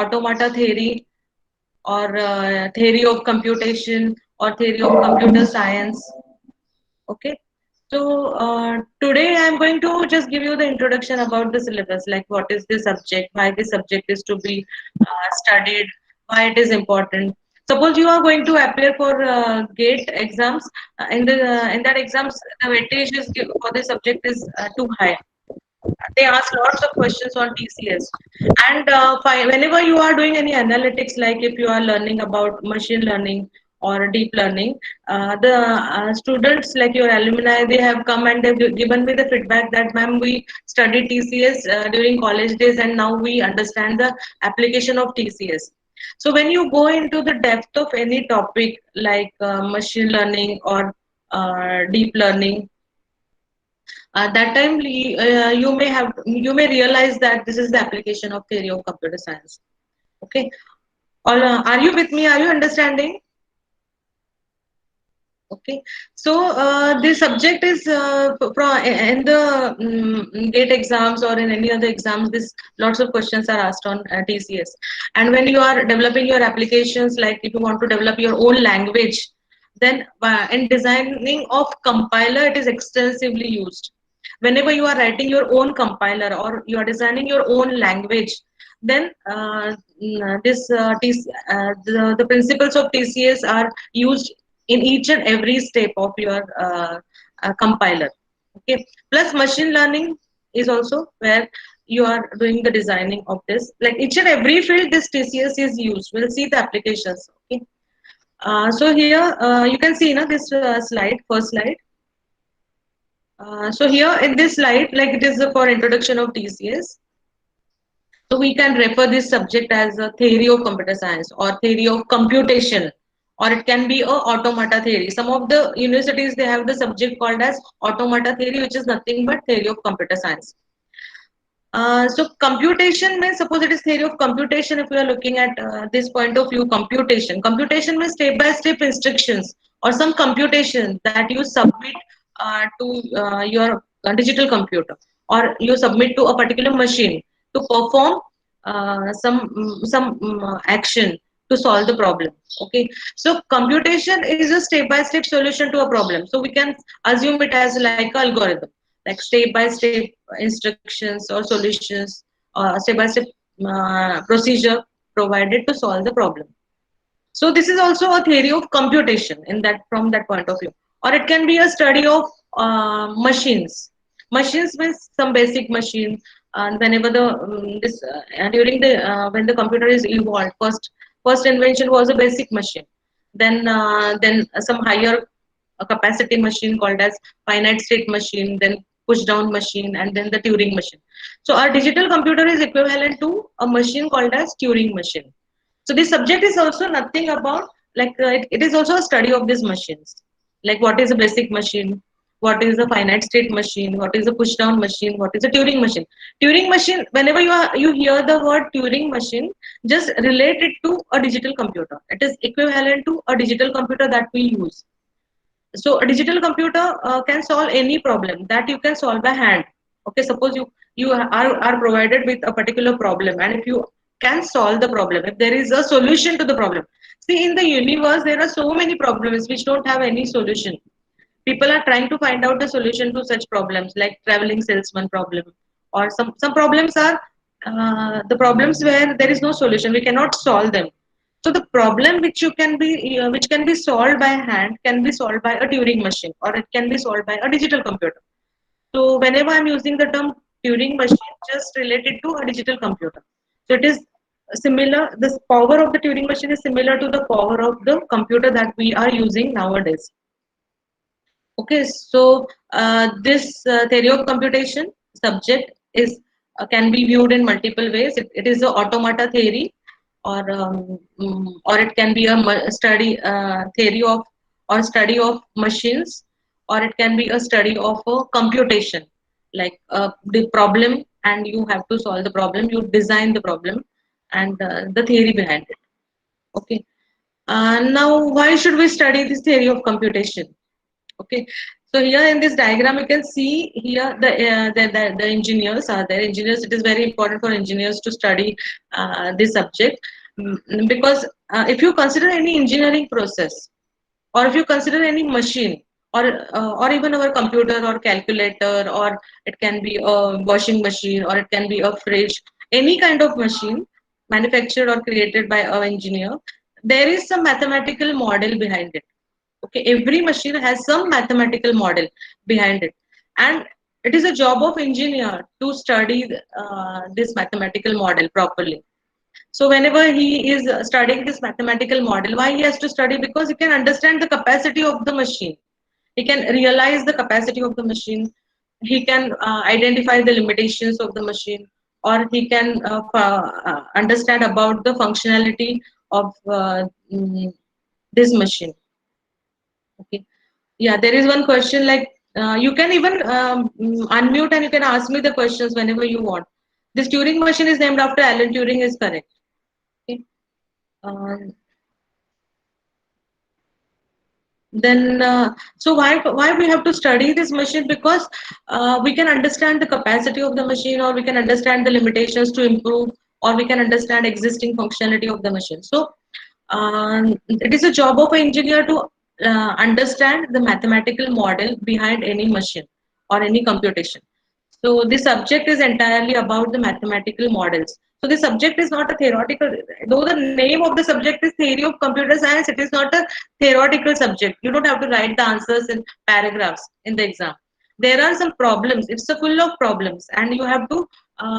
automata theory or theory of computation or theory of computer science. Okay. So today I'm going to just give you the introduction about the syllabus, like what is the subject, why the subject is to be studied, why it is important. Suppose you are going to appear for GATE exams. In that exams, the weightage is for the subject is too high. They ask lots of questions on TCS, and whenever you are doing any analytics, like if you are learning about machine learning or deep learning, the students, like your alumni, they have come and they've given me the feedback that, ma'am, we studied TCS during college days and now we understand the application of TCS. So when you go into the depth of any topic like machine learning or deep learning, that time you may realize that this is the application of theory of computer science. Okay. Are you with me? Are you understanding? Okay. So the subject is in the GATE exams or in any other exams, this lots of questions are asked on TCS. And when you are developing your applications, like if you want to develop your own language, then in designing of compiler, it is extensively used. Whenever you are writing your own compiler or you are designing your own language, then the principles of TCS are used in each and every step of your compiler. Okay. Plus machine learning is also where you are doing the designing of this. Like each and every field, this TCS is used. We'll see the applications. Okay. So here you can see, this slide, first slide. So here in this slide, like it is for introduction of TCS. So we can refer this subject as a theory of computer science or theory of computation, or it can be a automata theory. Some of the universities, they have the subject called as automata theory, which is nothing but theory of computer science. So computation means, suppose it is theory of computation. If we are looking at this point of view, computation means step by step instructions or some computation that you submit to your digital computer, or you submit to a particular machine to perform some action to solve the problem. Okay. So computation is a step by step solution to a problem. So we can assume it as like algorithm, like step by step instructions or solutions, step by step procedure provided to solve the problem. So this is also a theory of computation in that, from that point of view. Or it can be a study of machines. Machines means some basic machine. And whenever the this during the when the computer is evolved, first invention was a basic machine. Then some higher capacity machine called as finite state machine, then push down machine, and then the Turing machine. So our digital computer is equivalent to a machine called as Turing machine. So this subject is also nothing about, like it is also a study of these machines. Like what is a basic machine, what is a finite state machine, what is a push down machine, what is a Turing machine. Turing machine, whenever you hear the word Turing machine, just relate it to a digital computer. It is equivalent to a digital computer that we use. So a digital computer can solve any problem that you can solve by hand. Okay, suppose you are provided with a particular problem, and if you can solve the problem, if there is a solution to the problem. See, in the universe there are so many problems which don't have any solution. People are trying to find out the solution to such problems, like traveling salesman problem, or some problems are the problems where there is no solution, we cannot solve them. So the problem which can be solved by hand can be solved by a Turing machine, or it can be solved by a digital computer. So whenever I'm using the term Turing machine, just related to a digital computer. So it is similar. The power of the Turing machine is similar to the power of the computer that we are using nowadays. Okay, so this theory of computation subject is can be viewed in multiple ways. It is a automata theory, or it can be a study theory of or study of machines, or it can be a study of a computation, like the problem, and you have to solve the problem. You design the problem, and the theory behind it. Okay. Now, why should we study this theory of computation? Okay. So here in this diagram, you can see here the engineers are there. Engineers, it is very important for engineers to study this subject. Because if you consider any engineering process, or if you consider any machine, or even our computer or calculator, or it can be a washing machine, or it can be a fridge, any kind of machine manufactured or created by an engineer, there is some mathematical model behind it. Okay, every machine has some mathematical model behind it, and it is a job of engineer to study this mathematical model properly. So whenever he is studying this mathematical model, why he has to study? Because he can understand the capacity of the machine, he can realize the capacity of the machine, he can identify the limitations of the machine, or he can understand about the functionality of this machine. Okay. Yeah, there is one question like you can even unmute and you can ask me the questions whenever you want. This Turing machine is named after Alan Turing is correct. Okay. Um, then so why we have to study this machine? Because we can understand the capacity of the machine, or we can understand the limitations to improve, or we can understand existing functionality of the machine. So it is a job of an engineer to understand the mathematical model behind any machine or any computation. So this subject is entirely about the mathematical models. So the subject is not a theoretical, though the name of the subject is theory of computer science, it is not a theoretical subject. You don't have to write the answers in paragraphs in the exam. There are some problems. It's a full of problems, and you have to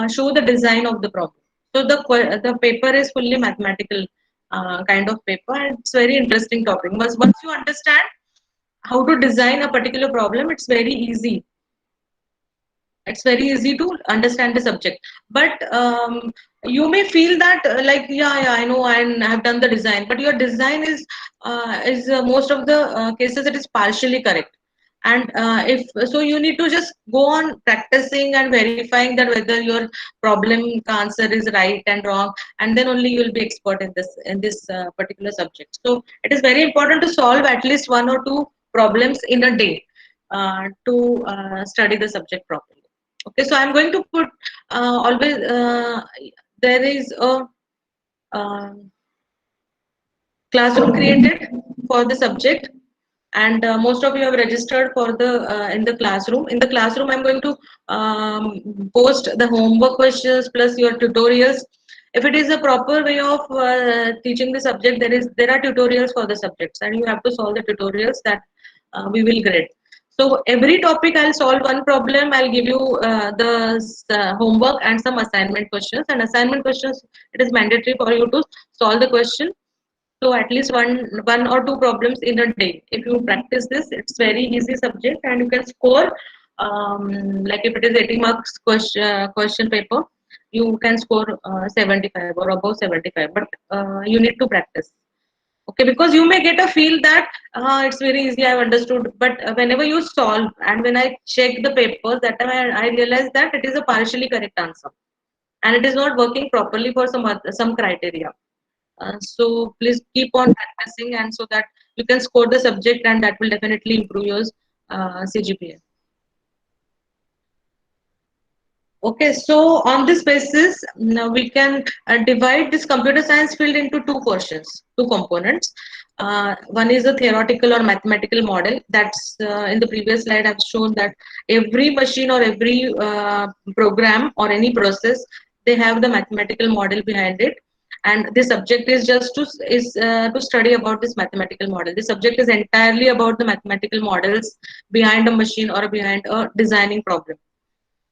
show the design of the problem. So the paper is fully mathematical kind of paper, and it's very interesting topic. Once you understand how to design a particular problem, it's very easy to understand the subject. But you may feel that like, yeah, I know, and I have done the design, but your design is most of the cases it is partially correct. And if so, you need to just go on practicing and verifying that whether your problem answer is right and wrong, and then only you will be expert in this particular subject. So it is very important to solve at least one or two problems in a day to study the subject properly. Okay, so I'm going to put always there is a um classroom created for the subject, and most of you have registered for the in the classroom. In the classroom, I'm going to post the homework questions plus your tutorials. If it is a proper way of teaching the subject, there are tutorials for the subjects, and you have to solve the tutorials that we will grade. So every topic I'll solve one problem. I'll give you the homework and some assignment questions. And assignment questions, it is mandatory for you to solve the question. So at least one or two problems in a day. If you practice this, it's very easy subject, and you can score. Like if it is 80 marks question paper, you can score 75 or above 75. But you need to practice. Okay, because you may get a feel that it's very easy, I've understood. But whenever you solve, and when I check the papers, that time I realize that it is a partially correct answer, and it is not working properly for some criteria. So please keep on practicing, and so that you can score the subject, and that will definitely improve your CGPA. Okay, so on this basis, now we can divide this computer science field into two portions, two components. One is a theoretical or mathematical model. That's in the previous slide I've shown that every machine or every program or any process, they have the mathematical model behind it. And this subject is just to study about this mathematical model. This subject is entirely about the mathematical models behind a machine or behind a designing problem.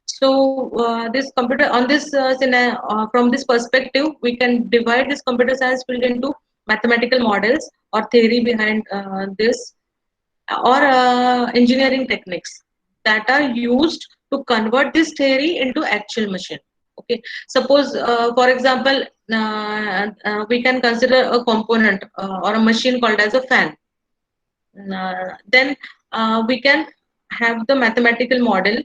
So this computer on this from this perspective, we can divide this computer science field into mathematical models or theory behind this, or engineering techniques that are used to convert this theory into actual machine. Okay, suppose for example, we can consider a component or a machine called as a fan. Then we can have the mathematical model.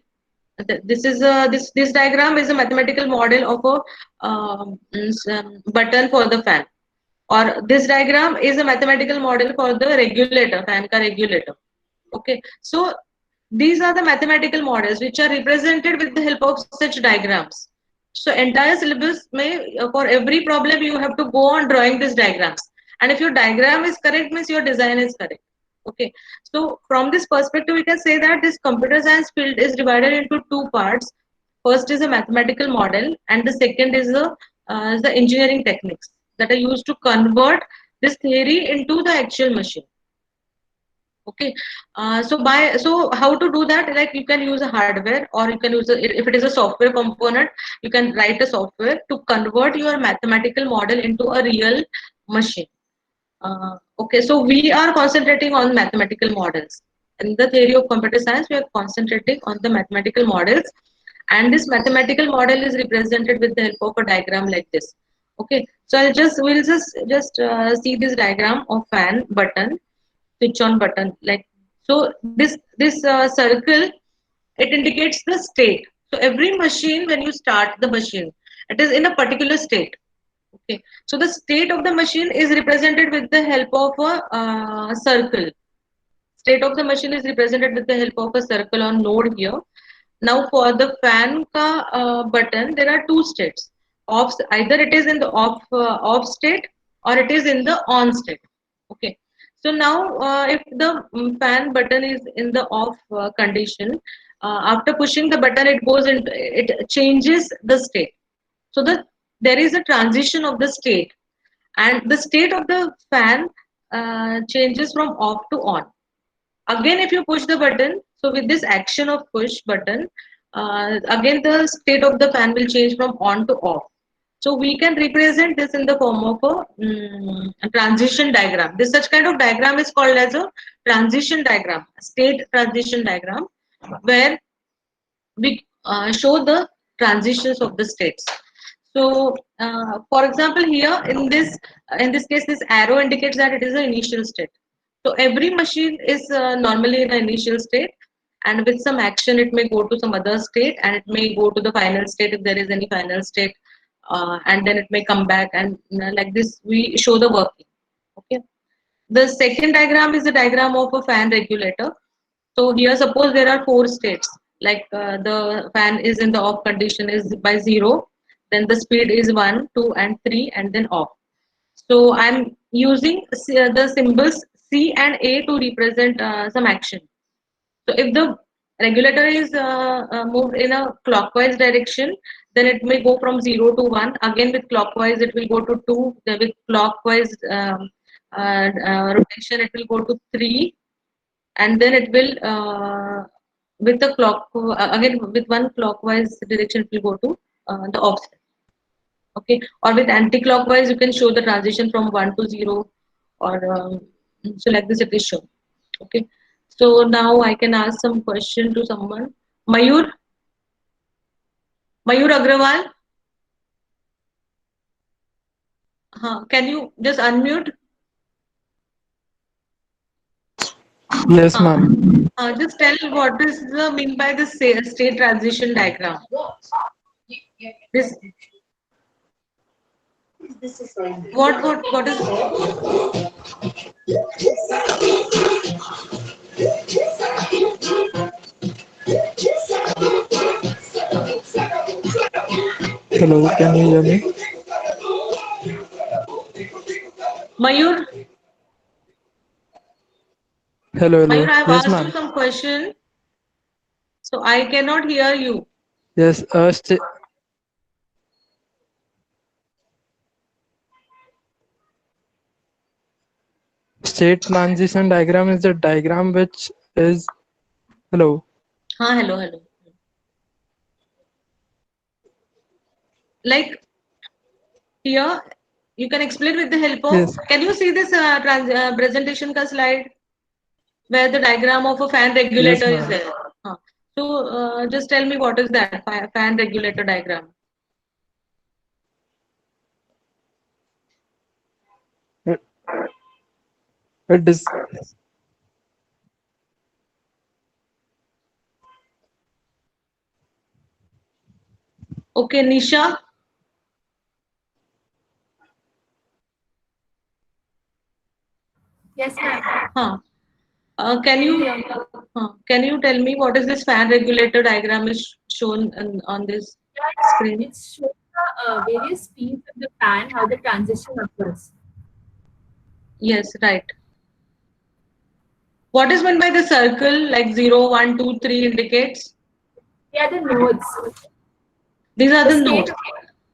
This is a this diagram is a mathematical model of a button for the fan, or this diagram is a mathematical model for the regulator, fan ka regulator. Okay, so These are the mathematical models which are represented with the help of such diagrams. So entire syllabus may for every problem you have to go on drawing these diagrams. And if your diagram is correct, means your design is correct. Okay. So from this perspective, we can say that this computer science field is divided into two parts. First is a mathematical model, and the second is the engineering techniques that are used to convert this theory into the actual machine. Okay. So how to do that? Like you can use a hardware, or you can use if it is a software component, you can write a software to convert your mathematical model into a real machine. Okay, so we are concentrating on mathematical models. In the theory of computer science, we are concentrating on the mathematical models, and this mathematical model is represented with the help of a diagram like this. Okay, so we'll just see this diagram of fan button, switch on button. Like so, this circle, it indicates the state. So every machine, when you start the machine, it is in a particular state. Okay, so the state of the machine is represented with the help of a circle. State of the machine is represented with the help of a circle on node here. Now for the fan ka button, there are two states. Off, either it is in the off state or it is in the on state. Okay. So now if the fan button is in the off condition, after pushing the button, it changes the state. So there is a transition of the state, and the state of the fan changes from off to on. Again, if you push the button, so with this action of push button, again the state of the fan will change from on to off. So we can represent this in the form of a transition diagram. This such kind of diagram is called as a transition diagram, state transition diagram, where we show the transitions of the states. So, for example, here in this case, this arrow indicates that it is an initial state. So every machine is normally in an initial state, and with some action, it may go to some other state, and it may go to the final state if there is any final state, and then it may come back, and like this, we show the working. Okay. The second diagram is the diagram of a fan regulator. So here, suppose there are four states, like the fan is in the off condition is by 0, then the speed is 1, 2, and 3, and then off. So I'm using the symbols C and A to represent some action. So if the regulator is moved in a clockwise direction, then it may go from 0 to 1. Again with clockwise, it will go to 2. Then with clockwise rotation, it will go to 3, and then it will with the clock again with one clockwise direction, it will go to the offset. Okay, or with anti-clockwise, you can show the transition from 1 to 0, or so like this it is shown. Okay, so now I can ask some question to someone. Mayur, Mayur Agrawal, can you just unmute? Yes, ma'am. Just tell what is the mean by the state transition diagram. This what is Hello, can you hear me? Mayur? Hello, Mayur, hello. I have Yes, asked you ma'am. some question, so I cannot hear you. Yes, state transition diagram is the diagram which is hello. Hello, hello. Like here, you can explain with the help of. Yes, Can you see this presentation ka slide where the diagram of a fan regulator yes, is ma'am. there? Huh. So just tell me what is that fan regulator diagram? It, it is Okay, Nisha. Yes, ma'am. Huh. Can Can you you hear me? Can you tell me what is this fan regulator diagram is shown on this Yeah, screen? it's showing the various speeds of the fan, how the transition occurs. Yes, right. What is meant by the circle like 0, 1, 2, 3 indicates? They are the nodes, These are the the state nodes.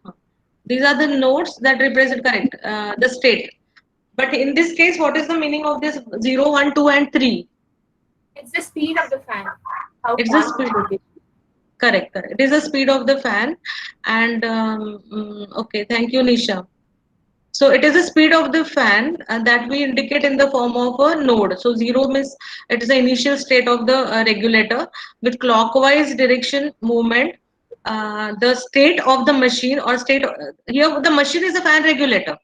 of These are the nodes that represent correct the state. But in this case, what is the meaning of this 0, 1, 2, and 3? it's the speed of the fan, how It's the fast speed. it's rotating. Correct, correct. It is the speed of the fan. And okay, thank you, Nisha. So it is the speed of the fan that we indicate in the form of a node. So zero means it is the initial state of the regulator with clockwise direction movement. The state of the machine or state here the machine is a fan regulator.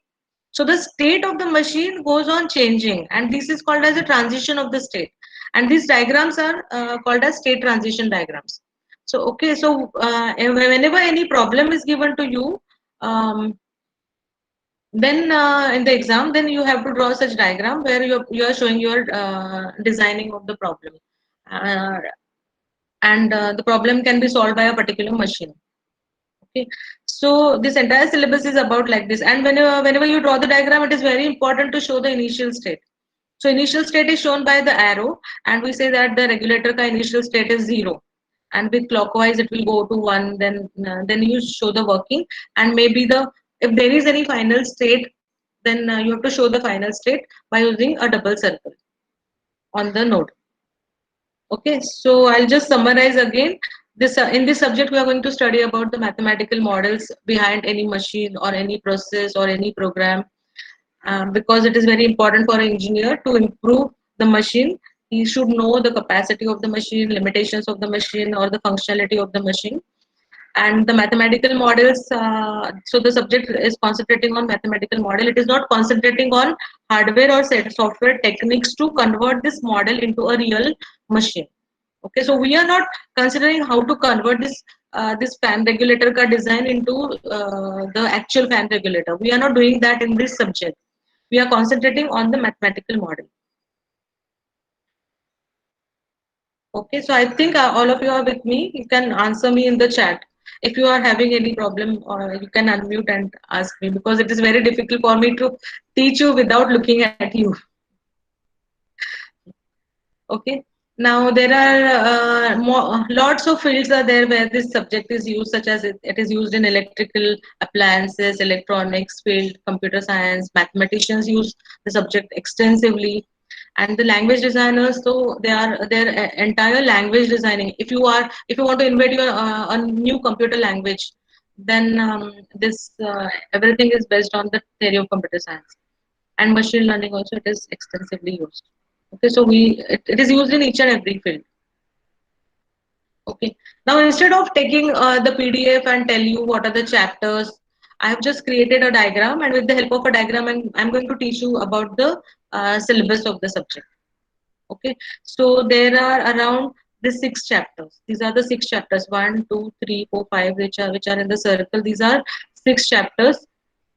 So the state of the machine goes on changing, and this is called as a transition of the state. And these diagrams are called as state transition diagrams. So okay, so whenever any problem is given to you, um, then in the exam, then you have to draw such diagram where you are showing your designing of the problem, uh, and the problem can be solved by a particular machine. Okay, so this entire syllabus is about like this, and whenever you draw the diagram, it is very important to show the initial state. So initial state is shown by the arrow, and we say that the regulator ka initial state is 0, and with clockwise it will go to 1. Then you show the working, and maybe the if there is any final state, then you have to show the final state by using a double circle on the node. Okay, so I'll just summarize again. This in this subject we are going to study about the mathematical models behind any machine or any process or any program, because it is very important for an engineer to improve the machine. He should know the capacity of the machine, limitations of the machine, or the functionality of the machine. And the mathematical models, so the subject is concentrating on mathematical model. It is not concentrating on hardware or set software techniques to convert this model into a real machine. Okay, so we are not considering how to convert this fan regulator ka design into the actual fan regulator. We are not doing that in this subject. We are concentrating on the mathematical model. Okay, so I think all of you are with me. You can answer me in the chat. If you are having any problem, or you can unmute and ask me, because it is very difficult for me to teach you without looking at you. Okay. Now there are lots of fields are there where this subject is used, such as it is used in electrical appliances, electronics field, computer science. Mathematicians use the subject extensively, and the language designers. So they are their entire language designing. If you want to invent your a new computer language, then this everything is based on the theory of computer science, and machine learning also it is extensively used. Okay, so it is used in each and every field. Okay, now instead of taking the PDF and tell you what are the chapters, I have just created a diagram, and with the help of a diagram, I'm going to teach you about the syllabus of the subject. Okay, so there are around the 6 chapters. These are the 6 chapters: 1, 2, 3, 4, 5, which are in the circle. These are 6 chapters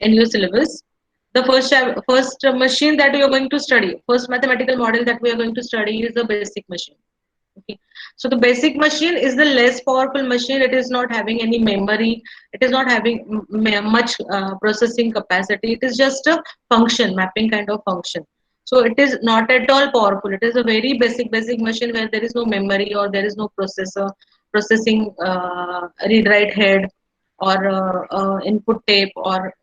in your syllabus. The first machine that we are going to study, first mathematical model that we are going to study is the basic machine. Okay, so the basic machine is the less powerful machine. It is not having any memory. It is not having much processing capacity. It is just a function mapping kind of function. So it is not at all powerful. It is a very basic machine where there is no memory or there is no processor processing read write head or input tape or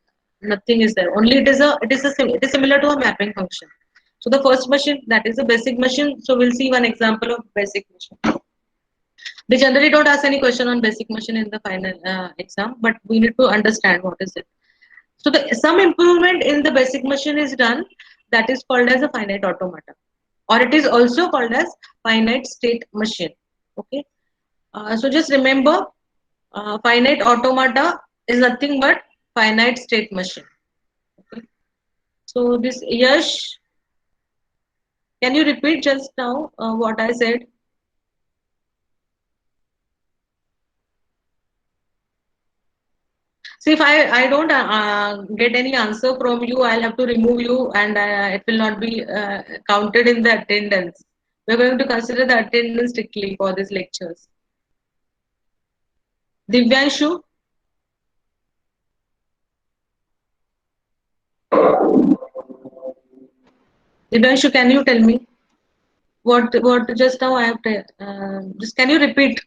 nothing is there. Only it is similar to a mapping function. So the first machine, that is a basic machine. So we'll see one example of basic machine. They generally don't ask any question on basic machine in the final exam, but we need to understand what is it. So some improvement in the basic machine is done, that is called as a finite automata, or it is also called as finite state machine. Okay. So just remember, finite automata is nothing but finite state machine. Okay. So this Yash, can you repeat just now what I said? See, if I don't get any answer from you, I'll have to remove you, and it will not be counted in the attendance. We're going to consider the attendance strictly for these lectures. Divyanshu? Divyanshu, can you tell me what just now I have to, just can you repeat?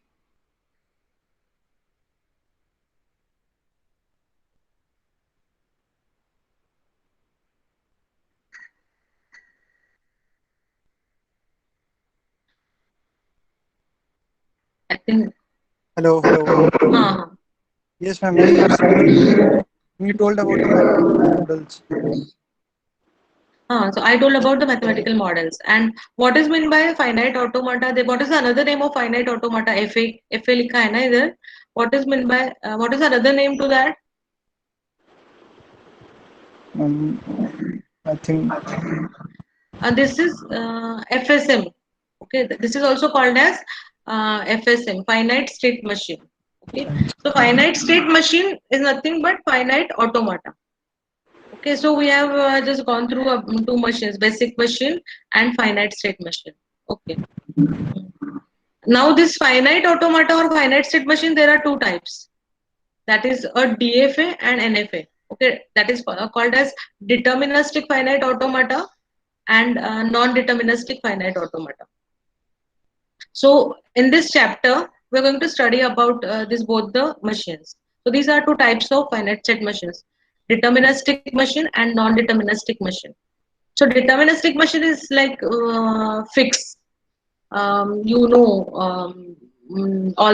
I think. Hello, hello. Uh, Yes, ma'am. As you said, we told about the mathematical models. so I told about the mathematical models and what is meant by finite automata. What is another name of finite automata? FA लिखा है ना इधर. What is meant by what is another name to that? I think. This is FSM. Okay, this is also called as FSM, finite state machine. Okay, so finite state machine is nothing but finite automata. Okay, so we have just gone through two machines, basic machine and finite state machine. Okay. Now this finite automata or finite state machine, there are two types. That is a DFA and NFA. Okay, that is called as deterministic finite automata and non-deterministic finite automata. So in this chapter, we're going to study about this both the machines. So these are two types of finite state machines: deterministic machine and non-deterministic machine. So deterministic machine is like fixed. All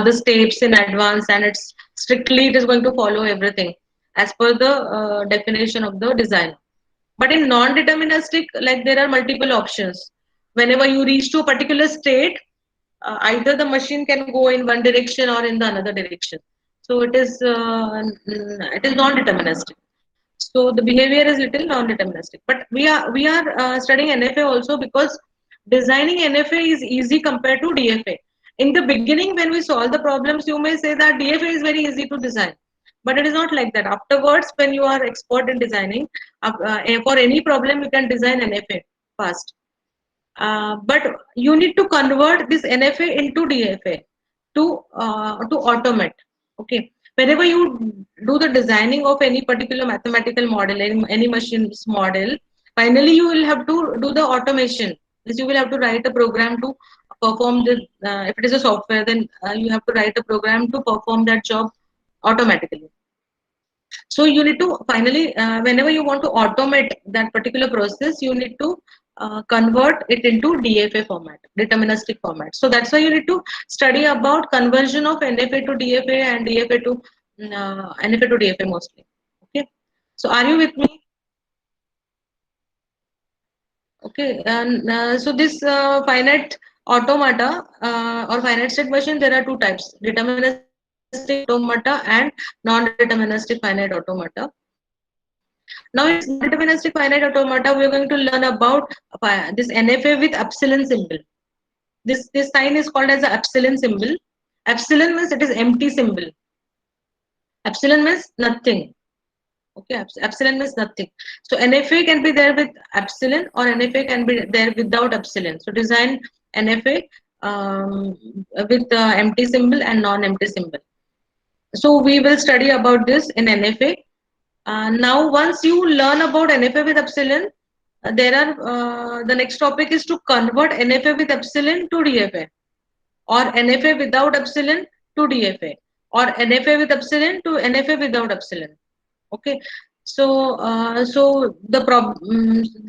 the steps in advance, and it is going to follow everything as per the definition of the design. But in non-deterministic, like there are multiple options. Whenever you reach to a particular state, either the machine can go in one direction or in the another direction. So it is non-deterministic. So the behavior is little non-deterministic. But we are studying NFA also because designing NFA is easy compared to DFA. In the beginning, when we solve the problems, you may say that DFA is very easy to design, but it is not like that. Afterwards, when you are expert in designing, for any problem you can design NFA fast. But you need to convert this NFA into DFA to automate. Okay, whenever you do the designing of any particular mathematical model, any machine's model, finally you will have to do the automation. Means you will have to write a program to perform the. If it is a software, then you have to write a program to perform that job automatically. So you need to finally, whenever you want to automate that particular process, you need to convert it into DFA format, deterministic format. So that's why you need to study about conversion of NFA to DFA and DFA to NFA to DFA mostly. Okay. So are you with me? Okay. And so this finite automata or finite state machine, there are two types: deterministic automata and non-deterministic finite automata. Now, in this non-deterministic finite automata, we are going to learn about this NFA with epsilon symbol. This sign is called as the epsilon symbol. Epsilon means it is empty symbol. Epsilon means nothing. Okay, epsilon means nothing. So NFA can be there with epsilon, or NFA can be there without epsilon. So design NFA with empty symbol and non-empty symbol. So we will study about this in NFA. Now, once you learn about NFA with epsilon, the next topic is to convert NFA with epsilon to DFA, or NFA without epsilon to DFA, or NFA with epsilon to NFA without epsilon. Okay, so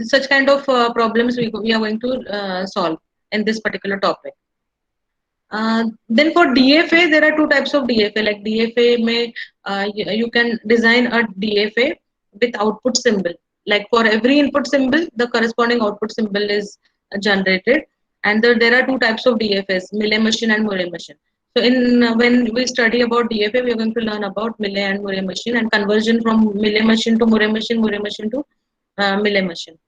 such kind of problems we are going to solve in this particular topic. Then for DFA, there are two types of DFA. Like DFA may you can design a DFA with output symbol. Like for every input symbol, the corresponding output symbol is generated. And there are two types of DFAs: Millet machine and Murray machine. So when we study about DFA, we are going to learn about Millet and Murray machine and conversion from Millet machine to Murray machine to Millet machine.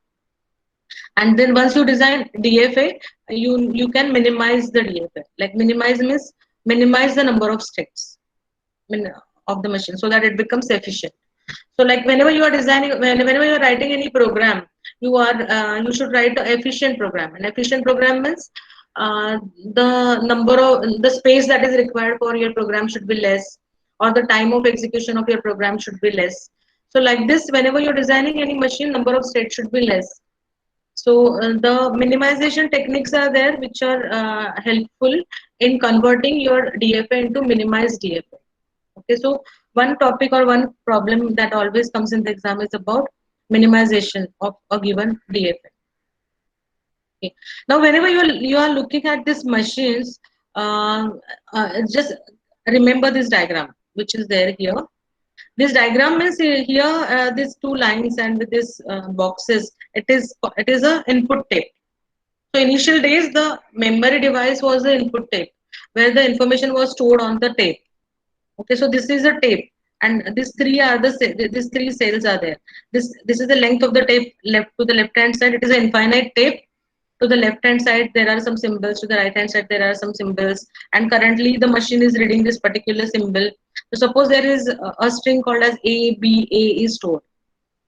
And then once you design DFA, you can minimize the DFA. Like minimize means minimize the number of steps of the machine so that it becomes efficient. So like whenever you are designing, whenever you are writing any program, you should write an efficient program. An efficient program means the number of the space that is required for your program should be less, or the time of execution of your program should be less. So like this, whenever you're designing any machine, number of states should be less. So the minimization techniques are there, which are helpful in converting your DFA into minimized DFA. Okay, so one topic or one problem that always comes in the exam is about minimization of a given DFA. Okay. Now, whenever you are looking at these machines, just remember this diagram, which is there here. This diagram is here. These two lines and with these boxes. It is a input tape. So initial days, the memory device was the input tape, where the information was stored on the tape. Okay, so this is a tape, and these three cells are there. This is the length of the tape left to the left hand side. It is an infinite tape. To the left hand side there are some symbols, to the right hand side there are some symbols, and currently the machine is reading this particular symbol. So suppose there is a string called as A, B, A is stored.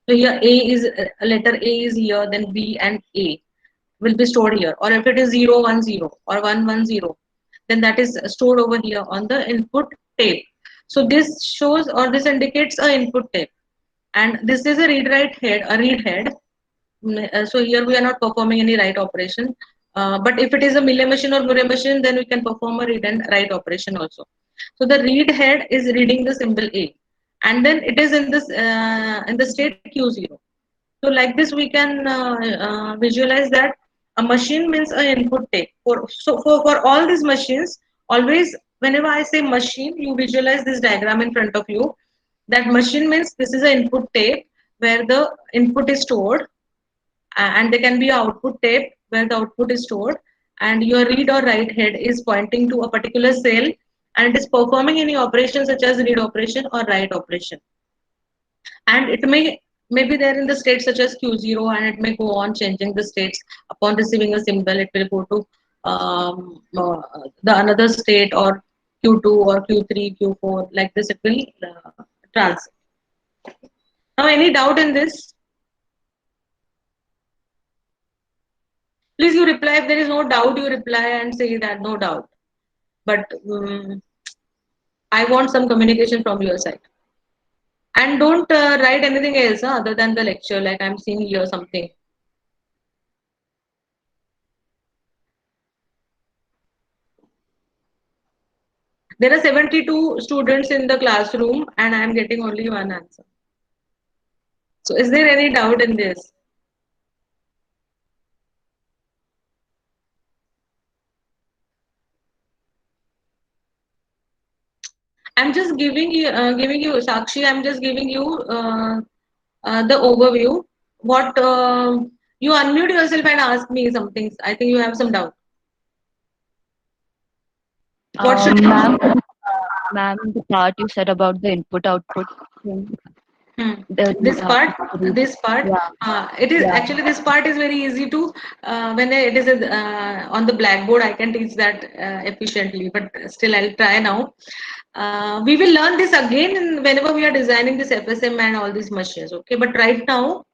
So here A is letter A is here, then B and A will be stored here. Or if it is 0, 1, 0 or 1, 1, 0, then that is stored over here on the input tape. So this shows, or this indicates a input tape, and this is a read write head, a read head. So here we are not performing any write operation. But if it is a Mealy machine or Murray machine, then we can perform a read and write operation also. So the read head is reading the symbol A, and then it is in the state Q0. So like this, we can visualize that a machine means an input tape. For all these machines, always whenever I say machine, you visualize this diagram in front of you. That machine means this is an input tape where the input is stored, and there can be output tape where the output is stored, and your read or write head is pointing to a particular cell, and it is performing any operation such as read operation or write operation. And it may be there in the state such as Q0, and it may go on changing the states. Upon receiving a symbol, it will go to the another state, or Q2 or Q3, Q4, like this it will transit. Now, any doubt in this? Please, you reply. If there is no doubt, you reply and say that no doubt. But I want some communication from your side. And don't write anything else other than the lecture, like I'm seeing here something. There are 72 students in the classroom, and I'm getting only one answer. So is there any doubt in this? I'm just giving you, Sakshi, I'm just giving you the overview. What you unmute yourself and ask me something. I think you have some doubt. What should Ma'am, the part you said about the input output thing. This part, it is actually, this part is very easy to when it is on the blackboard, I can teach that efficiently, but still I'll try now. We will learn this again whenever we are designing this FSM and all these machines. Okay, but right now,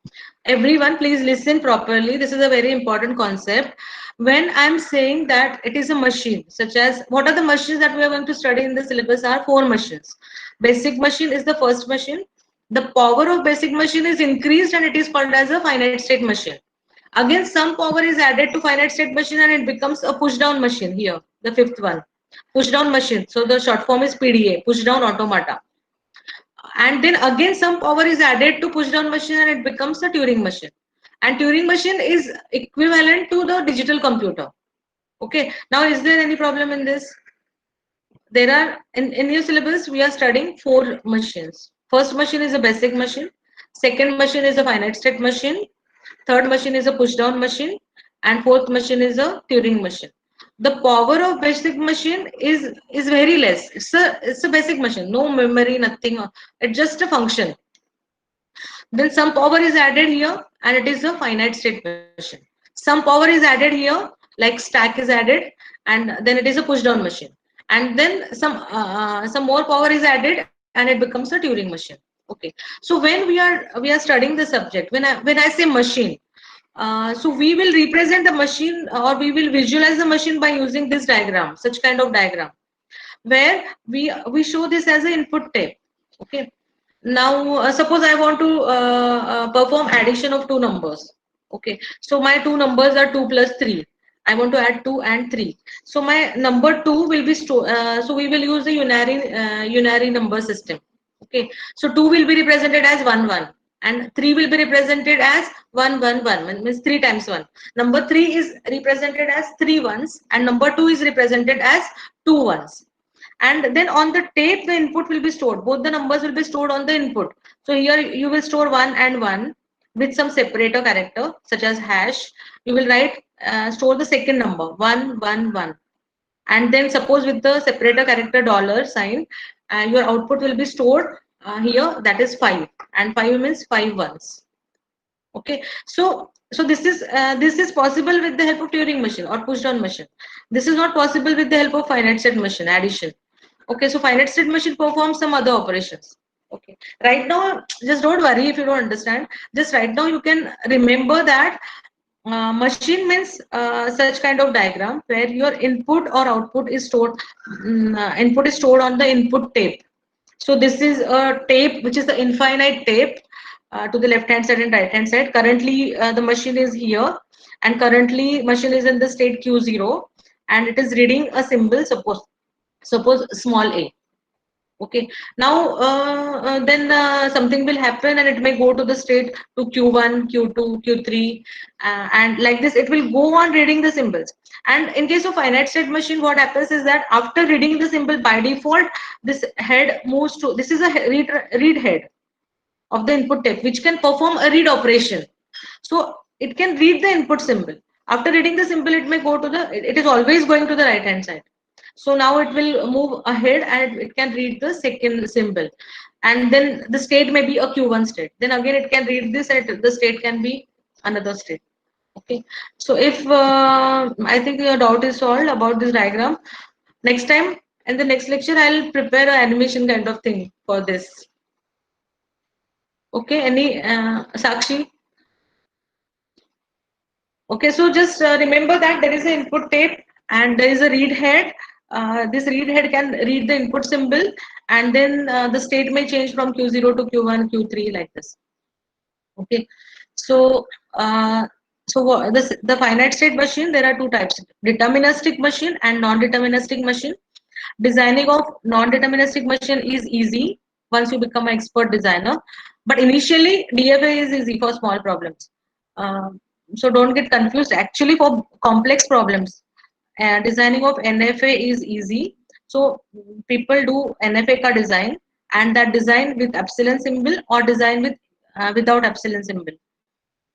everyone, please listen properly. This is a very important concept. When I'm saying that it is a machine, such as, what are the machines that we are going to study in the syllabus are 4 machines. Basic machine is the first machine. The power of basic machine is increased, and it is called as a finite state machine. Again, some power is added to finite state machine, and it becomes a push down machine. Here, the fifth one, push down machine. So the short form is PDA, push down automata. And then again, some power is added to push down machine, and it becomes a Turing machine. And Turing machine is equivalent to the digital computer. Okay, now is there any problem in this? There are, in your syllabus, we are studying 4 machines. First machine is a basic machine. Second machine is a finite state machine. Third machine is a push down machine. And fourth machine is a Turing machine. The power of basic machine is very less. It's a basic machine, no memory, nothing. It's just a function. Then some power is added here, and it is a finite state machine. Some power is added here, like stack is added, and then it is a push down machine. And then some more power is added, and it becomes a Turing machine. Okay. So when we are studying the subject, when I say machine, So we will represent the machine, or we will visualize the machine by using this diagram, such kind of diagram, where we show this as an input tape. Okay. Now suppose I want to perform addition of two numbers. Okay. So my two numbers are 2 plus 3. I want to add 2 and 3. So my number 2 will be stored. So we will use the unary number system. Okay. So 2 will be represented as 1 1, and 3 will be represented as 1 1 1, means 3 times 1. Number 3 is represented as 3 ones, and number 2 is represented as 2 ones. And then on the tape the input will be stored, both the numbers will be stored on the input. So here you will store 1 and 1 with some separator character such as hash. You will write store the second number 1 1 1, and then suppose with the separator character dollar sign, your output will be stored here, that is 5, and 5 means 5 ones. Okay. So this is possible with the help of Turing machine or push down machine. This is not possible with the help of finite state machine, addition. Okay. So finite state machine performs some other operations. Okay. Right now, just don't worry if you don't understand. Just right now you can remember that machine means such kind of diagram where your input or output is stored. Input is stored on the input tape. So this is a tape which is the infinite tape to the left hand side and right hand side. Currently the machine is here, and currently machine is in the state Q0, and it is reading a symbol, suppose small a. Okay. Now then something will happen, and it may go to the state to Q1, Q2, Q3, and like this it will go on reading the symbols. And in case of finite state machine, what happens is that after reading the symbol, by default this head moves to, this is a read head of the input tape which can perform a read operation. So it can read the input symbol. After reading the symbol, it may go to the, it is always going to the right hand side. So now it will move ahead and it can read the second symbol, and then the state may be a Q1 state. Then again it can read this, and the state can be another state. Okay. So if I think your doubt is solved about this diagram, next time in the next lecture I'll prepare an animation kind of thing for this. Okay. Any Sakshi? Okay, so just remember that there is an input tape and there is a read head. This read head can read the input symbol, and then the state may change from Q0 to Q1, Q3 like this. Okay, so the finite state machine, there are two types: deterministic machine and non-deterministic machine. Designing of non-deterministic machine is easy once you become an expert designer, but initially DFA is easy for small problems. So don't get confused. Actually, for complex problems, designing of NFA is easy. So people do NFA ka design, and that design with epsilon symbol or design with without epsilon symbol.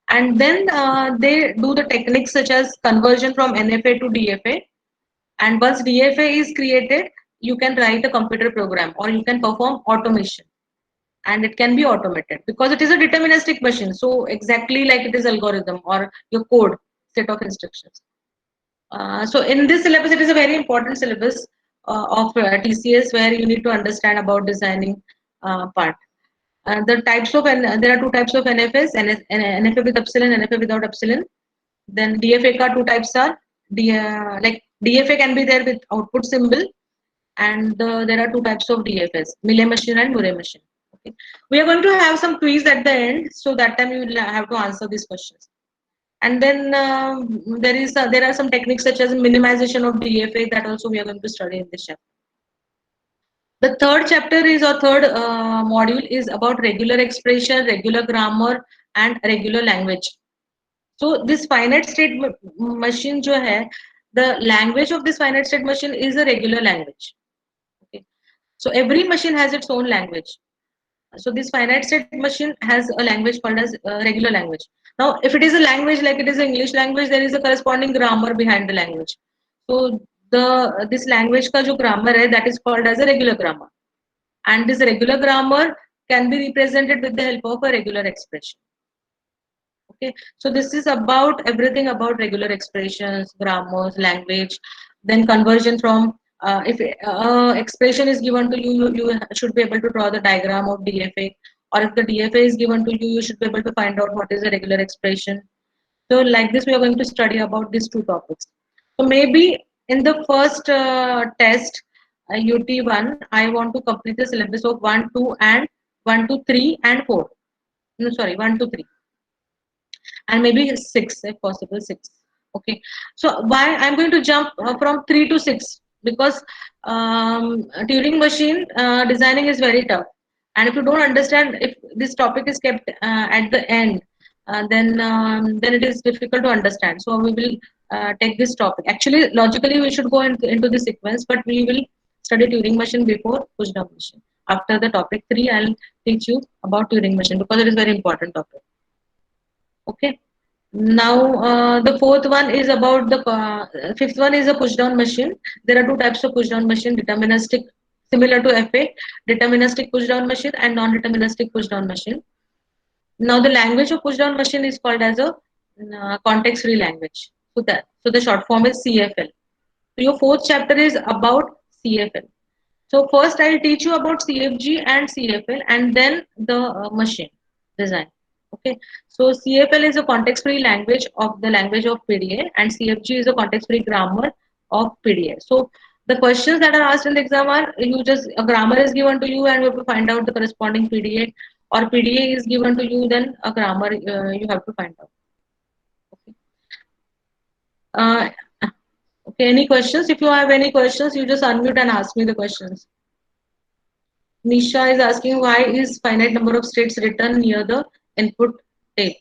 And then they do the techniques such as conversion from NFA to DFA. And once DFA is created, you can write a computer program or you can perform automation, and it can be automated because it is a deterministic machine. So exactly like it is algorithm or your code set of instructions. So in this syllabus, it is a very important syllabus of TCS where you need to understand about designing part. The types of, and there are two types of NFS, NFA with epsilon, NFA without epsilon. Then DFA ka two types are, like DFA can be there with output symbol, and there are two types of DFS, Millet machine and Murray machine. Okay. We are going to have some quiz at the end, so that time you will have to answer these questions. And then there are some techniques such as minimization of DFA that also we are going to study in this chapter. The third chapter is, or third module is about regular expression, regular grammar, and regular language. So this finite state machine jo hai, the language of this finite state machine is a regular language. Okay. So every machine has its own language. So this finite state machine has a language called as regular language. Now, if it is a language like it is an English language, there is a corresponding grammar behind the language. So this language ka jo grammar hai, that is called as a regular grammar. And this regular grammar can be represented with the help of a regular expression. Okay, so this is about everything about regular expressions, grammars, language, then conversion from if expression is given to you, you should be able to draw the diagram of DFA, or if the DFA is given to you, you should be able to find out what is a regular expression. So like this, we are going to study about these two topics. So maybe in the first test, UT1, I want to complete the syllabus of 1, 2, and 1, 2, 3, and 4. No, sorry, 1, 2, 3, and maybe 6 if possible, 6. Okay. So why I'm going to jump from 3 to 6, because Turing machine designing is very tough, and if you don't understand, if this topic is kept at the end, then it is difficult to understand. So we will take this topic. Actually, logically, we should go into the sequence, but we will study Turing machine before pushdown machine. After the topic 3, I'll teach you about Turing machine, because it is very important topic. Okay. Now, the fourth one is about the fifth one is a pushdown machine. There are two types of pushdown machine: deterministic, similar to FA, deterministic pushdown machine, and non-deterministic pushdown machine. Now, the language of pushdown machine is called as a context-free language. So the short form is CFL. So your fourth chapter is about CFL. So first, I'll teach you about CFG and CFL, and then the machine design. Okay. So CFL is a context-free language of the language of PDA, and CFG is a context-free grammar of PDA. So the questions that are asked in the exam are, you just a grammar is given to you, and you have to find out the corresponding PDA, or PDA is given to you, then a grammar you have to find out. Okay. Uh, okay. Any questions? If you have any questions, you just unmute and ask me the questions. Nisha is asking, why is finite number of states written near the input tape?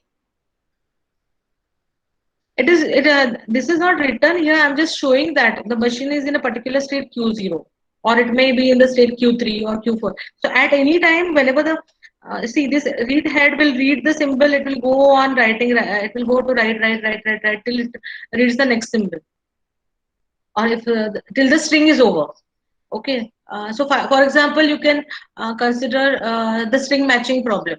This is not written here. I'm just showing that the machine is in a particular state Q0, or it may be in the state Q3 or Q4. So at any time, whenever the see, this read head will read the symbol, it will go on writing. It will go to write till it reads the next symbol, or if till the string is over. Okay. So for example, you can consider the string matching problem.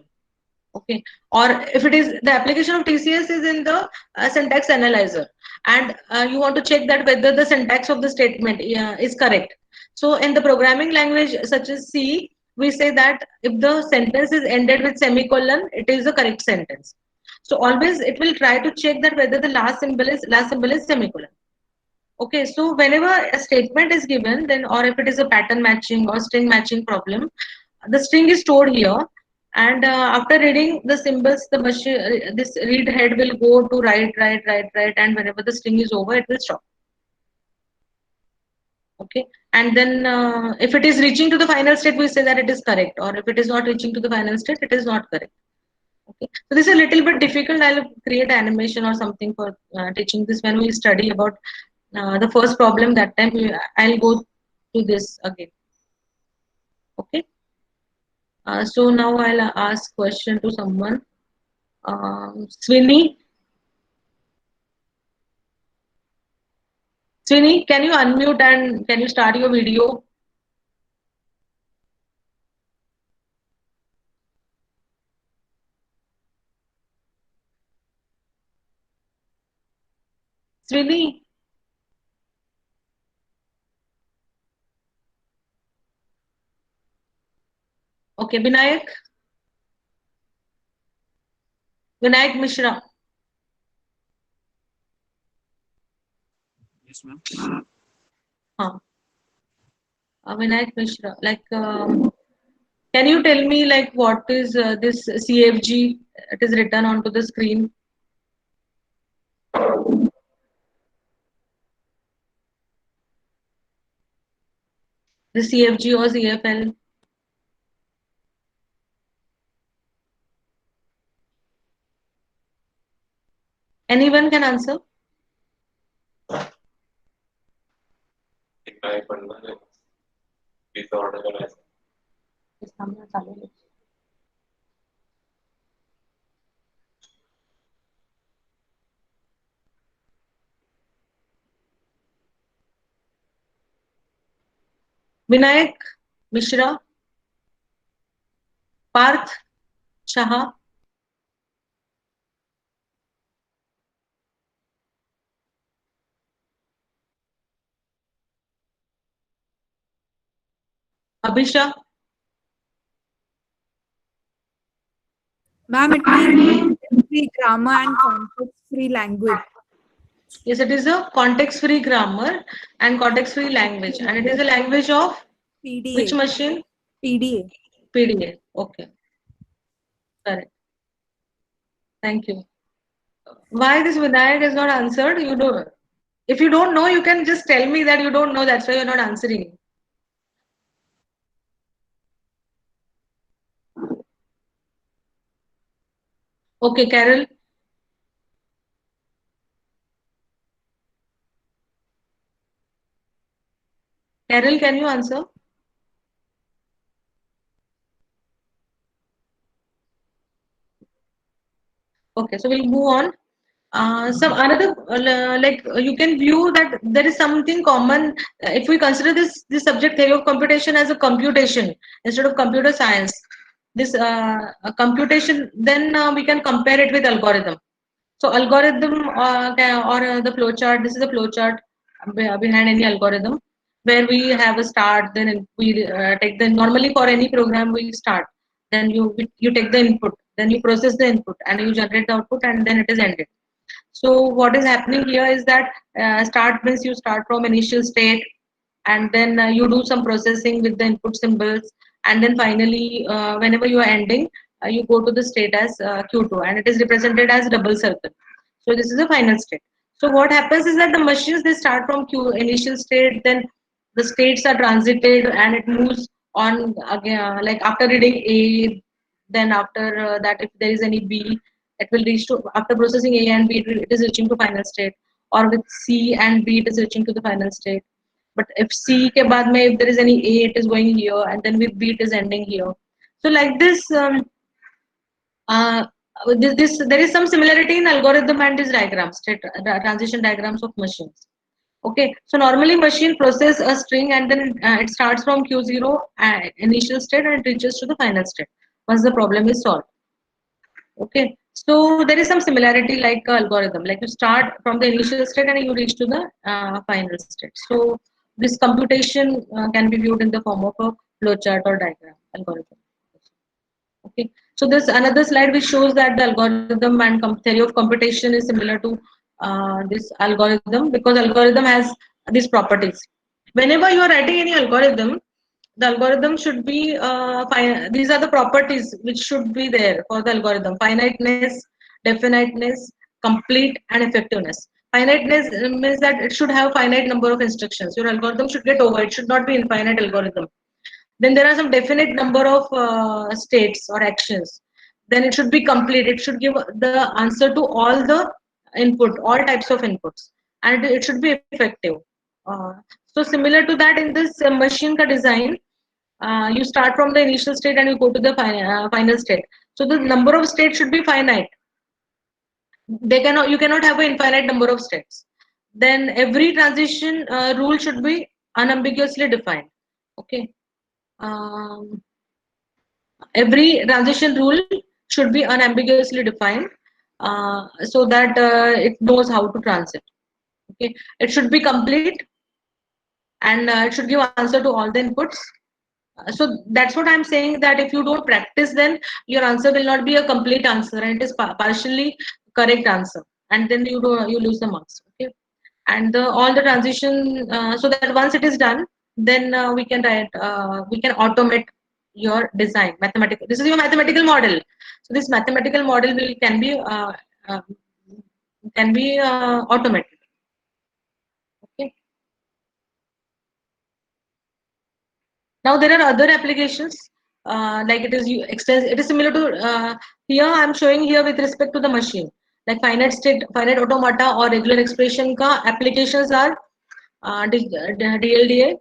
Okay. Or if it is the application of TCS is in the syntax analyzer, and you want to check that whether the syntax of the statement is correct. So in the programming language such as C, we say that if the sentence is ended with semicolon, it is a correct sentence. So always it will try to check that whether the last symbol is semicolon. Okay, so whenever a statement is given, then, or if it is a pattern matching or string matching problem, the string is stored here, and after reading the symbols, the machine, this read head will go to write, and whenever the string is over, it will stop. Okay, and then if it is reaching to the final state, we say that it is correct, or if it is not reaching to the final state, it is not correct. Okay, so this is a little bit difficult. I'll create animation or something for teaching this when we study about the first problem. That time I'll go to this again. Okay. So now I'll ask question to someone. Swini, can you unmute and can you start your video? Swini. Okay, Vinayak Mishra. Yes, ma'am. Vinayak Mishra. Like, can you tell me like what is this CFG? It is written onto the screen. The CFG or CFL. Anyone can answer? Vinayak Mishra, Parth Shah, Abhisha. Ma'am, it means free grammar and context free context-free language. Yes, it is a context-free grammar and context-free language, and it is a language of PDA. which machine? PDA. PDA. Okay, correct. Thank you. Why this Vinayak is not answered? You don't. If you don't know, you can just tell me that you don't know. That's why you're not answering. Okay, Carol. Carol, can you answer? Okay, so we'll move on. Some another you can view that there is something common if we consider this subject theory of computation as a computation instead of computer science. This a computation, then we can compare it with algorithm. So algorithm the flow chart. This is a flow chart behind any algorithm where we have a start, then we take the normally for any program we start, then you take the input, then you process the input and you generate the output, and then it is ended. So what is happening here is that start means you start from initial state, and then you do some processing with the input symbols, and then finally whenever you are ending, you go to the state as Q2, and it is represented as double circle. So this is the final state. So what happens is that the machines, they start from Q initial state, then the states are transited and it moves on again, like after reading A, then after that if there is any B, it will reach to, after processing A and B, it is reaching to final state, or with C and B it is reaching to the final state. But if C ke baad mein, if there is any A, it is going here, and then with B it is ending here. So like this, uh, there is some similarity in algorithm and these diagrams, transition diagrams of machines. Okay, so normally machine process a string, and then it starts from Q0 initial state and it reaches to the final state once the problem is solved. Okay, so there is some similarity like algorithm, like you start from the initial state and you reach to the final state. So this computation can be viewed in the form of a flowchart or diagram algorithm. Okay, so this another slide which shows that the algorithm and theory of computation is similar to this algorithm, because algorithm has these properties. Whenever you are writing any algorithm, the algorithm should be these are the properties which should be there for the algorithm: finiteness, definiteness, complete, and effectiveness. Finiteness means that it should have finite number of instructions. Your algorithm should get over, it should not be infinite algorithm. Then there are some definite number of states or actions. Then it should be complete, it should give the answer to all the input, all types of inputs, and it should be effective. So similar to that, in this machine ka design, you start from the initial state and you go to the final state. So the number of states should be finite. You cannot have an infinite number of states. Then every transition rule should be unambiguously defined. Okay. Um, every transition rule should be unambiguously defined, so that it knows how to transit. Okay, it should be complete, and it should give answer to all the inputs. So that's what I'm saying, that if you don't practice, then your answer will not be a complete answer, and it is partially correct answer, and then you lose the marks. Okay, and all the transition, so that once it is done, then we can automate your design mathematical. This is your mathematical model. So this mathematical model uh, can be automated. Okay. Now there are other applications, like it is similar to here I'm showing here with respect to the machine, like finite state, finite automata, or regular expression ka applications are DLDA,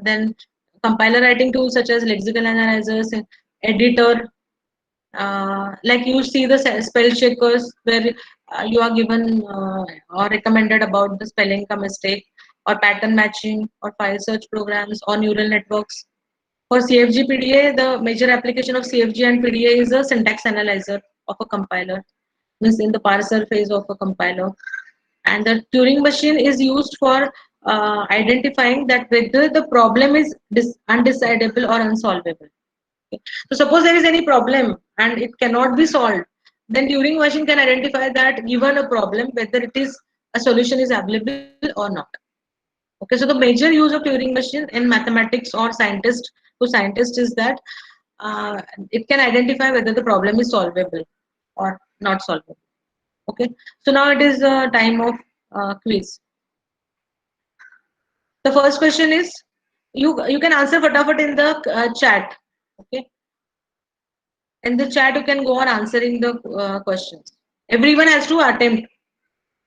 then compiler writing tools such as lexical analyzers, editor, like you see the spell checkers where you are given or recommended about the spelling ka mistake, or pattern matching, or file search programs, or neural networks. For CFG PDA, the major application of CFG and PDA is a syntax analyzer of a compiler, means in the parser phase of a compiler. And the Turing machine is used for identifying that whether the problem is undecidable or unsolvable. Okay. So suppose there is any problem and it cannot be solved, then Turing machine can identify that given a problem, whether it is a solution is available or not. Okay, so the major use of Turing machine in mathematics or scientist to scientist is that it can identify whether the problem is solvable or not solvable. Okay, so now it is time of quiz. The first question is you can answer fatafat in the chat. Okay, in the chat you can go on answering the questions. Everyone has to attempt.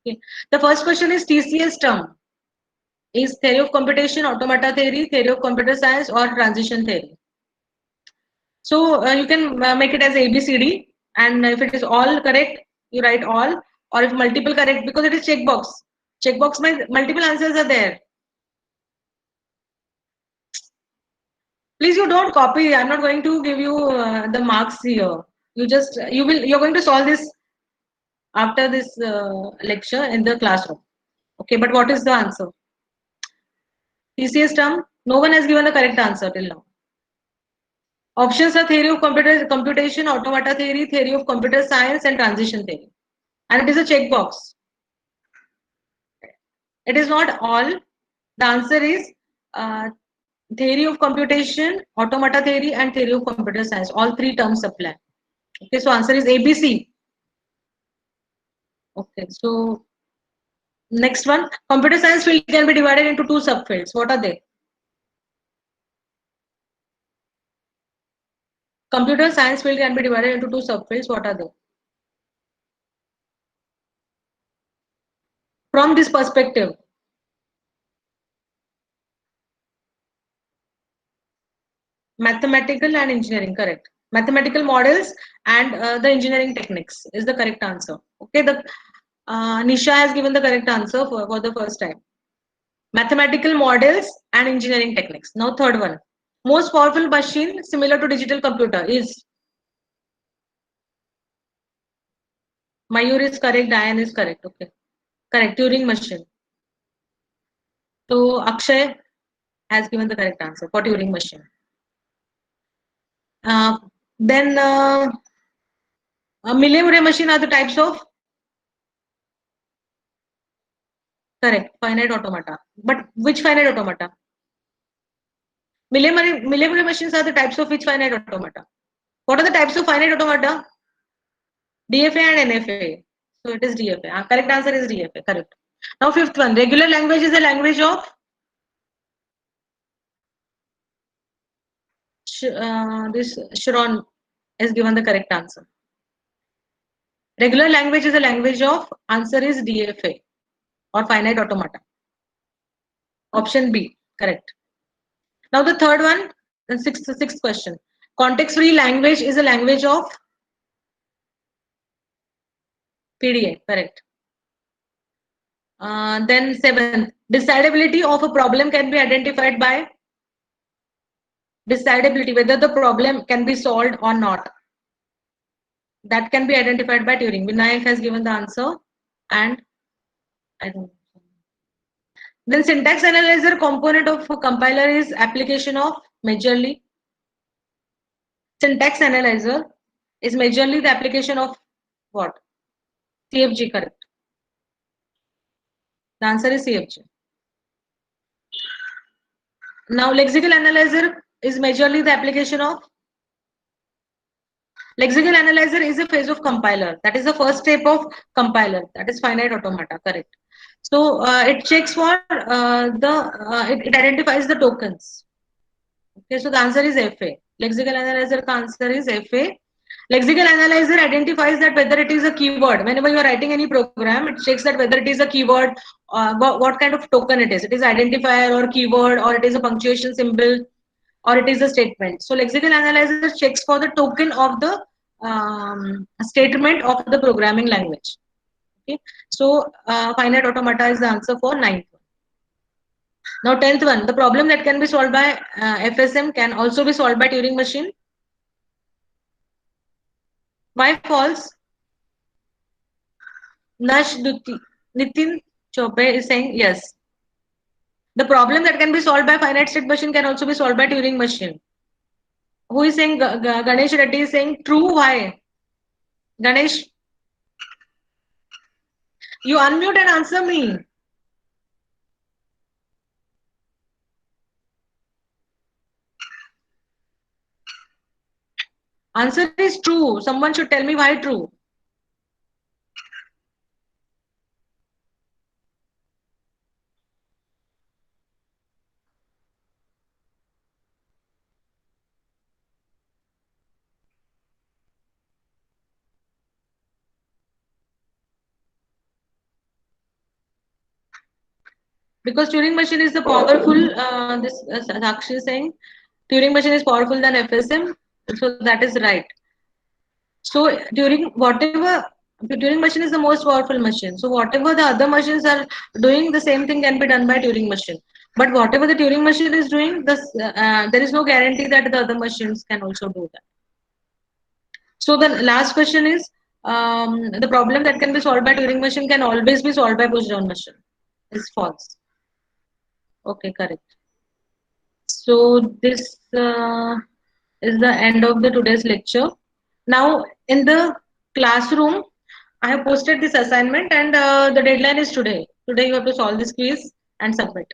Okay. The first question is TCS term is theory of computation, automata theory of computer science, or transition theory. So you can make it as ABCD, and if it is all correct, you write all, or if multiple correct, because it is checkbox. Checkbox, multiple answers are there. Please, you don't copy. I'm not going to give you the marks here. You're going to solve this after this lecture in the classroom. Okay, but what is the answer? TCS term. No one has given a correct answer till now. Options are theory of computation, automata theory of computer science, and transition theory. And it is a checkbox. It is not all. The answer is theory of computation, automata theory, and theory of computer science. All three terms apply. Okay, so answer is ABC. Okay, so next one, computer science field can be divided into two subfields. What are they? Computer science field can be divided into two subfields. What are they? From this perspective, mathematical and engineering, correct. Mathematical models and the engineering techniques is the correct answer. Okay, the Nisha has given the correct answer for the first time. Mathematical models and engineering techniques. Now third one, most powerful machine similar to digital computer is Mayur is correct, Diane is correct. Okay, correct, Turing machine. So Akshay has given the correct answer for Turing machine. Then Million machine are the types of correct finite automata. But which finite automata? Million machines are the types of which finite automata? What are the types of finite automata? DFA and NFA. So it is DFA. Correct answer is DFA. Correct. Now fifth one. Regular language is a language of this Sharon is given the correct answer. Regular language is a language of answer is DFA or finite automata. Option B. Correct. Now the third one, the sixth question. Context-free language is a language of PDA. Correct. Then seventh, decidability of a problem can be identified by decidability, whether the problem can be solved or not. That can be identified by Turing. Vinayak has given the answer, and I don't know. Then syntax analyzer component of a compiler is application of majorly. Syntax analyzer is majorly the application of what? CFG, correct. The answer is CFG. Now lexical analyzer is majorly the application of lexical analyzer is a phase of compiler. That is the first step of compiler. That is finite automata, correct. So it checks for it identifies the tokens. Okay, so the answer is FA. Lexical analyzer answer is FA. Lexical analyzer identifies that whether it is a keyword. Whenever you are writing any program, it checks that whether it is a keyword, what kind of token it is. It is identifier or keyword, or it is a punctuation symbol, or it is a statement. So lexical analyzer checks for the token of the statement of the programming language. Okay, so finite automata is the answer for 9th one. Now 10th one, the problem that can be solved by FSM can also be solved by Turing machine. Why false? Nash Nitin Chope is saying yes. The problem that can be solved by finite state machine can also be solved by Turing machine. Who is saying Ganesh Reddy is saying true? Why? Ganesh, You unmute and answer me. Answer is true. Someone should tell me why true. Because Turing machine is the powerful, this Sakshi is saying, Turing machine is powerful than FSM. So that is right. So Turing machine is the most powerful machine. So whatever the other machines are doing, the same thing can be done by Turing machine. But whatever the Turing machine is doing, there is no guarantee that the other machines can also do that. So the last question is, the problem that can be solved by Turing machine can always be solved by push-down machine. Is false. Okay, correct. So this is the end of the today's lecture. Now in the classroom, I have posted this assignment and the deadline is today. Today you have to solve this quiz and submit.